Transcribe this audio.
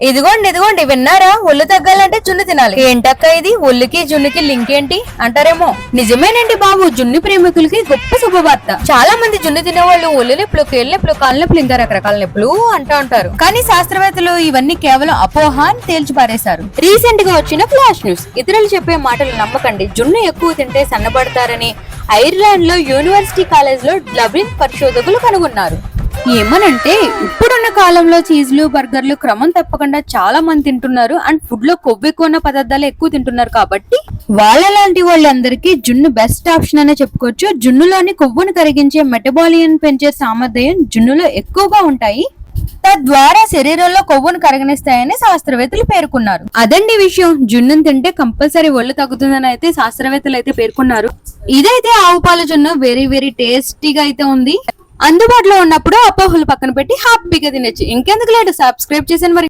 ఇదిగోండి ఇదిగోండి విన్నారా, ఒళ్ళు తగ్గాలంటే జున్ను తినాలి. ఏంటక్క ఇది, ఒళ్ళుకి జున్నుకి లింక్ ఏంటి అంటారేమో. నిజమేనండి బాబు, జున్ను ప్రేమికులకి గొప్ప శుభవార్త. చాలా మంది జున్ను తినేవాళ్ళు ఒళ్ళు నొప్పులు, కీళ్ళ నొప్పులు, కాళ్ళ నొప్పులు, ఇంకా రకరకాల నొప్పులు అంటూ ఉంటారు. కానీ శాస్త్రవేత్తలు ఇవన్నీ కేవలం అపోహ అని తేల్చి పారేశారు. రీసెంట్ గా వచ్చిన ఫ్లాష్ న్యూస్. ఇతరులు చెప్పే మాటలు నమ్మకండి, జున్ను ఎక్కువ తింటే సన్నబడతారని ఐర్లాండ్ లో యూనివర్సిటీ కాలేజ్ లో డబ్లిన్ పరిశోధకులు కనుగొన్నారు. ఏమనంటే ఇప్పుడున్న కాలంలో చీజ్లు, బర్గర్లు క్రమం తప్పకుండా చాలా మంది తింటున్నారు. అండ్ ఫుడ్ లో కొవ్వు ఎక్కువ ఉన్న పదార్థాలు ఎక్కువ తింటున్నారు. కాబట్టి వాళ్ళలాంటి వాళ్ళందరికీ జున్ను బెస్ట్ ఆప్షన్ అనే చెప్పుకోవచ్చు. జున్నులోని కొవ్వును కరిగించే మెటబాలియన్ పెంచే సామర్థ్యం జున్నులో ఎక్కువగా ఉంటాయి. తద్వారా శరీరంలో కొవ్వును కరగనిస్తాయని శాస్త్రవేత్తలు పేర్కొన్నారు. అదండి విషయం. జున్నును తింటే కంపల్సరీ ఒళ్ళు తగ్గుతుందని అయితే శాస్త్రవేత్తలు అయితే పేర్కొన్నారు. ఇదైతే ఆవు పాల జున్ను వెరీ వెరీ టేస్టీగా అయితే ఉంది. అందుబాటులో ఉన్నప్పుడు అపోహలు పక్కన పెట్టి హ్యాపీగా తినొచ్చు. ఇంకెందుకు లేటు, సబ్స్క్రైబ్ చేసాను మరి.